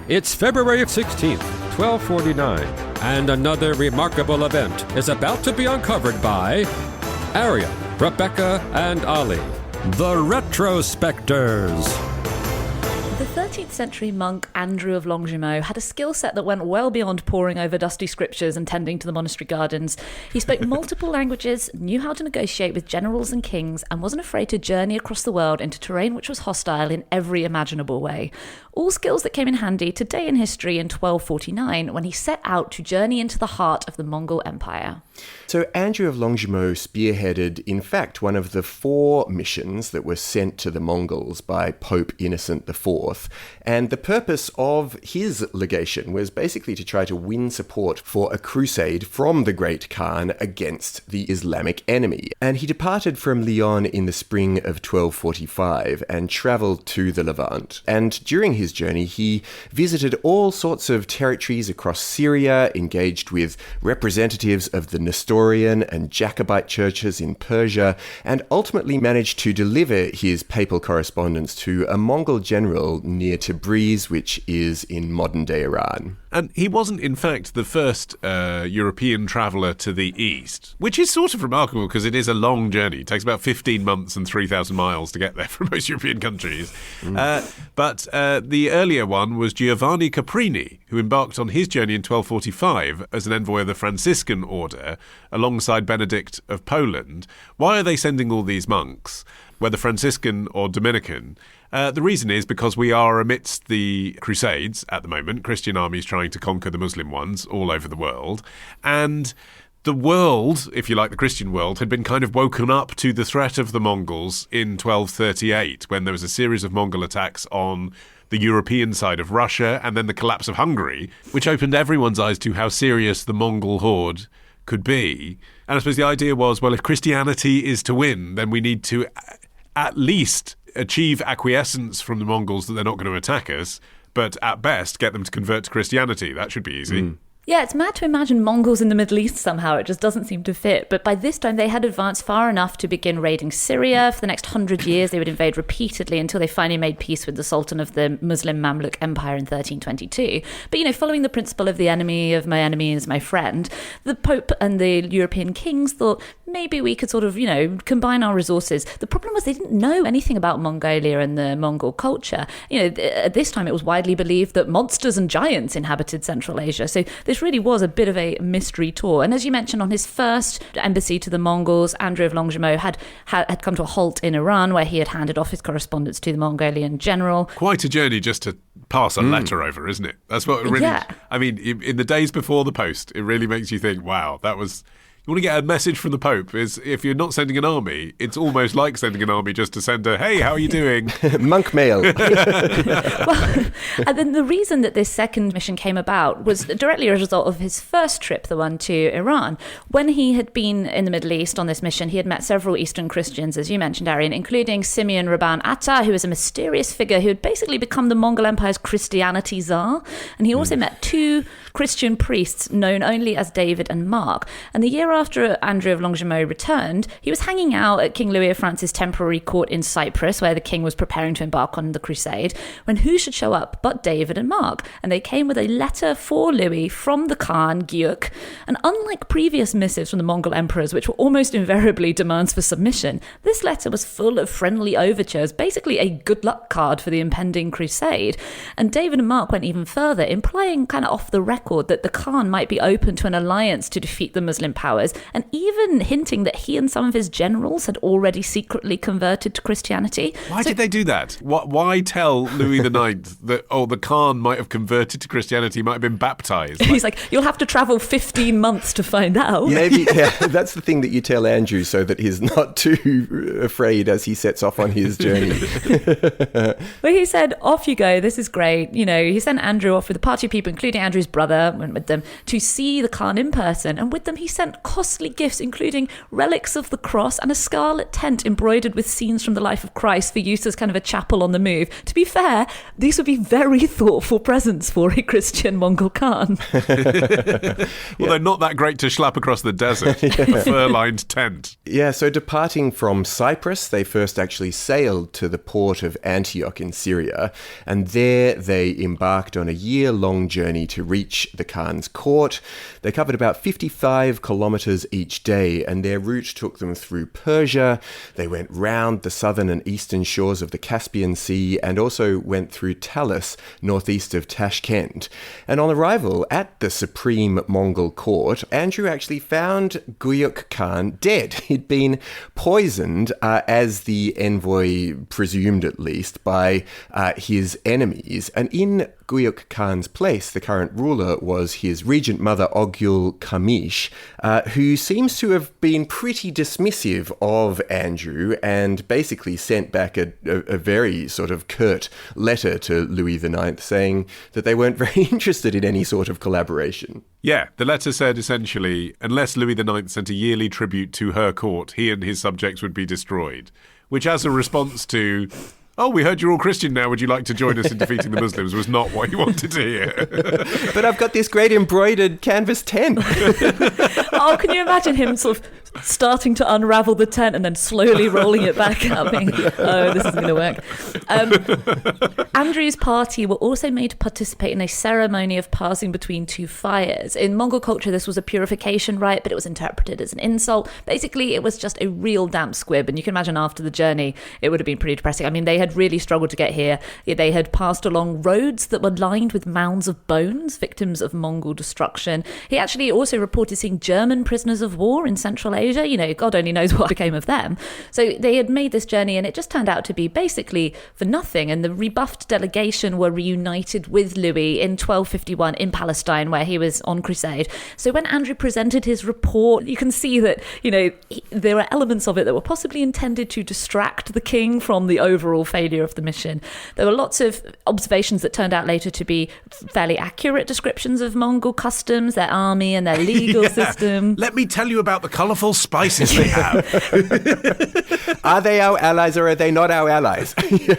It's February 16th, 1249, and another remarkable event is about to be uncovered by Arion, Rebecca, and Olly, the Retrospectors. The 13th century monk Andrew of Longjumeau had a skill set that went well beyond poring over dusty scriptures and tending to the monastery gardens. He spoke multiple languages, knew how to negotiate with generals and kings, and wasn't afraid to journey across the world into terrain which was hostile in every imaginable way. All skills that came in handy today in history in 1249 when he set out to journey into the heart of the Mongol Empire. So Andrew of Longjumeau spearheaded, in fact, one of the 4 missions that were sent to the Mongols by Pope Innocent IV. And the purpose of his legation was basically to try to win support for a crusade from the Great Khan against the Islamic enemy. And he departed from Lyon in the spring of 1245 and travelled to the Levant. And during his journey, he visited all sorts of territories across Syria, engaged with representatives of the Nestorian and Jacobite churches in Persia, and ultimately managed to deliver his papal correspondence to a Mongol general near Tabriz, which is in modern-day Iran. And he wasn't, in fact, the first European traveller to the east, which is sort of remarkable because it is a long journey. It takes about 15 months and 3,000 miles to get there from most European countries. But the earlier one was Giovanni Caprini, who embarked on his journey in 1245 as an envoy of the Franciscan order alongside Benedict of Poland. Why are they sending all these monks, whether Franciscan or Dominican? The reason is because we are amidst the Crusades at the moment, Christian armies trying to conquer the Muslim ones all over the world. And the world, if you like, the Christian world, had been kind of woken up to the threat of the Mongols in 1238, when there was a series of Mongol attacks on the European side of Russia, and then the collapse of Hungary, which opened everyone's eyes to how serious the Mongol horde could be. And I suppose the idea was, well, if Christianity is to win, then we need to at least achieve acquiescence from the Mongols that they're not going to attack us, but at best get them to convert to Christianity. That should be easy. Yeah, it's mad to imagine Mongols in the Middle East somehow. It just doesn't seem to fit. But by this time, they had advanced far enough to begin raiding Syria. For the next 100 years, they would invade repeatedly until they finally made peace with the Sultan of the Muslim Mamluk Empire in 1322. But, following the principle of the enemy of my enemy is my friend, the Pope and the European kings thought maybe we could sort of, combine our resources. The problem was they didn't know anything about Mongolia and the Mongol culture. At this time, it was widely believed that monsters and giants inhabited Central Asia. So this really was a bit of a mystery tour. And as you mentioned, on his first embassy to the Mongols, Andrew of Longjumeau had come to a halt in Iran, where he had handed off his correspondence to the Mongolian general. Quite a journey just to pass a letter over, isn't it? That's what really... Yeah. I mean, in the days before the post, it really makes you think, wow, that was... You want to get a message from the Pope, is if you're not sending an army, it's almost like sending an army just to send a, hey, how are you doing? Monk mail. Well, and then the reason that this second mission came about was directly a result of his first trip, the one to Iran. When he had been in the Middle East on this mission, he had met several Eastern Christians, as you mentioned, Arion, including Simeon Rabban Atta, who was a mysterious figure who had basically become the Mongol Empire's Christianity czar. And he also met 2 Christian priests known only as David and Mark. And the year after Andrew of Longjumeau returned, he was hanging out at King Louis of France's temporary court in Cyprus, where the king was preparing to embark on the crusade, when who should show up but David and Mark? And they came with a letter for Louis from the Khan Güyük. And unlike previous missives from the Mongol emperors, which were almost invariably demands for submission, this letter was full of friendly overtures, basically a good luck card for the impending crusade. And David and Mark went even further, implying kind of off the record that the Khan might be open to an alliance to defeat the Muslim powers, and even hinting that he and some of his generals had already secretly converted to Christianity. Why did they do that? Why tell Louis IX that, the Khan might have converted to Christianity, might have been baptised? He's like, you'll have to travel 15 months to find out. Maybe, that's the thing that you tell Andrew so that he's not too afraid as he sets off on his journey. But he said, off you go, this is great. He sent Andrew off with a party of people, including Andrew's brother, went with them to see the Khan in person. And with them, he sent costly gifts, including relics of the cross and a scarlet tent embroidered with scenes from the life of Christ for use as kind of a chapel on the move. To be fair, these would be very thoughtful presents for a Christian Mongol Khan. They're not that great to schlep across the desert. A fur-lined tent. Yeah, so departing from Cyprus, they first actually sailed to the port of Antioch in Syria, and there they embarked on a year-long journey to reach the Khan's court. They covered about 55 kilometers each day, and their route took them through Persia. They went round the southern and eastern shores of the Caspian Sea, and also went through Talis, northeast of Tashkent. And on arrival at the supreme Mongol court, Andrew actually found Güyük Khan dead. He'd been poisoned, as the envoy presumed at least, by his enemies. And in Güyük Khan's place, the current ruler was his Regent Mother Ogul-Gaimish, who seems to have been pretty dismissive of Andrew and basically sent back a very sort of curt letter to Louis IX saying that they weren't very interested in any sort of collaboration. Yeah, the letter said essentially, unless Louis IX sent a yearly tribute to her court, he and his subjects would be destroyed. Which, as a response to, "Oh, we heard you're all Christian now, would you like to join us in defeating the Muslims?" was not what he wanted to hear. But I've got this great embroidered canvas tent. Oh, can you imagine him sort of starting to unravel the tent and then slowly rolling it back up? Oh, this isn't going to work. Andrew's party were also made to participate in a ceremony of passing between two fires. In Mongol culture, this was a purification rite, but it was interpreted as an insult. Basically, it was just a real damp squib, and you can imagine after the journey, it would have been pretty depressing. I mean, they had really struggled to get here. They had passed along roads that were lined with mounds of bones, victims of Mongol destruction. He actually also reported seeing German prisoners of war in Central Asia. God only knows what became of them. So they had made this journey, and it just turned out to be basically for nothing. And the rebuffed delegation were reunited with Louis in 1251 in Palestine, where he was on crusade. So when Andrew presented his report, you can see that, there were elements of it that were possibly intended to distract the king from the overall failure of the mission. There were lots of observations that turned out later to be fairly accurate descriptions of Mongol customs, their army and their legal system. Let me tell you about the colourful spices they have. Are they our allies or are they not our allies?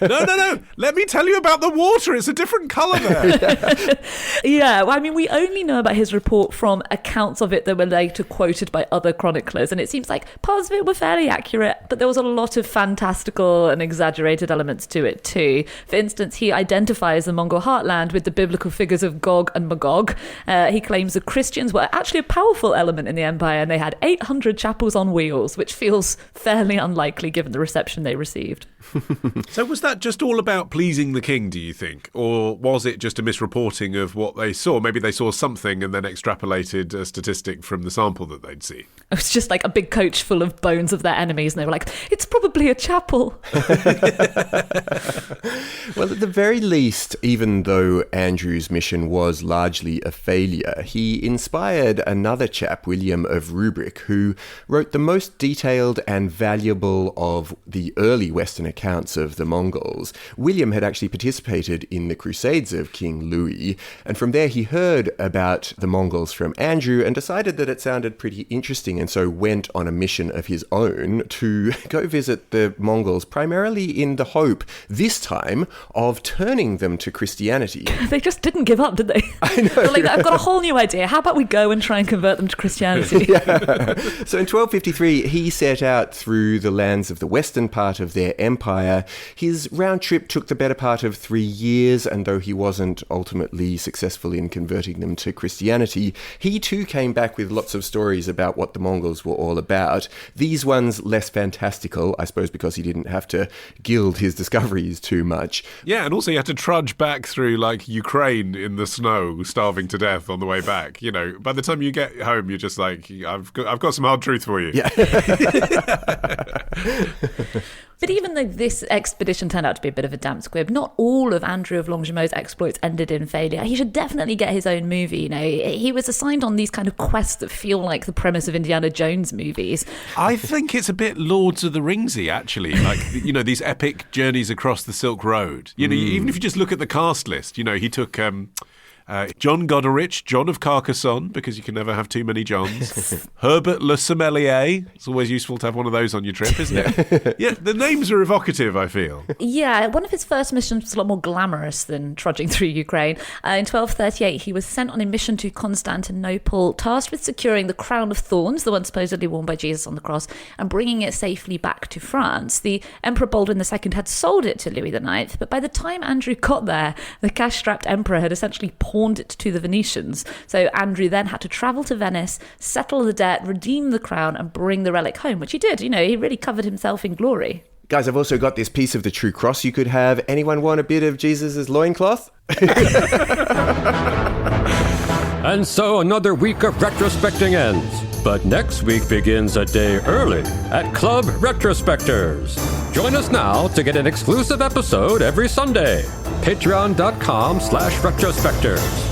No. Let me tell you about the water. It's a different colour there. Yeah, well, I mean, we only know about his report from accounts of it that were later quoted by other chroniclers, and it seems like parts of it were fairly accurate, but there was a lot of fantastical and exaggerated elements to it too. For instance, he identifies the Mongol heartland with the biblical figures of Gog and Magog. He claims the Christians were actually a powerful element in the empire, and they had 800 chapels on wheels, which feels fairly unlikely given the reception they received. So was that just all about pleasing the king, do you think? Or was it just a misreporting of what they saw? Maybe they saw something and then extrapolated a statistic from the sample that they'd see. It was just like a big coach full of bones of their enemies, and they were like, it's probably a chapel. Well, at the very least, even though Andrew's mission was largely a failure, he inspired another chap, William of Rubric, who wrote the most detailed and valuable of the early Western accounts of the Mongols. William had actually participated in the Crusades of King Louis, and from there he heard about the Mongols from Andrew and decided that it sounded pretty interesting, and so went on a mission of his own to go visit the Mongols, primarily in the hope, this time, of turning them to Christianity. They just didn't give up, did they? I know. They're like, I've got a whole new idea. How about we go and try and convert them to Christianity? Yeah. So in 1253, he set out through the lands of the western part of their empire. His round trip took the better part of 3 years, and though he wasn't ultimately successful in converting them to Christianity, he too came back with lots of stories about what the Mongols were all about. These ones less fantastical, I suppose, because he didn't have to gild his discoveries too much. Yeah, and also you had to trudge back through, like, Ukraine in the snow, starving to death on the way back. By the time you get home, you're just like, I've got some hard truth for you. Yeah. But even though this expedition turned out to be a bit of a damp squib, not all of Andrew of Longjumeau's exploits ended in failure. He should definitely get his own movie. He was assigned on these kind of quests that feel like the premise of Indiana Jones movies. I think it's a bit Lords of the Ringsy, actually. Like, these epic journeys across the Silk Road. Even if you just look at the cast list, he took John Goderich, John of Carcassonne, because you can never have too many Johns. Herbert Le Sommelier. It's always useful to have one of those on your trip, isn't it? Yeah, the names are evocative, I feel. Yeah, one of his first missions was a lot more glamorous than trudging through Ukraine. In 1238, he was sent on a mission to Constantinople, tasked with securing the crown of thorns, the one supposedly worn by Jesus on the cross, and bringing it safely back to France. The Emperor Baldwin II had sold it to Louis IX, but by the time Andrew got there, the cash-strapped emperor had essentially pawned it to the Venetians. So Andrew then had to travel to Venice, settle the debt, redeem the crown, and bring the relic home, which he did. You know, he really covered himself in glory. Guys, I've also got this piece of the true cross you could have. Anyone want a bit of Jesus' loincloth? And so another week of retrospecting ends. But next week begins a day early at Club Retrospectors. Join us now to get an exclusive episode every Sunday. Patreon.com/retrospectors.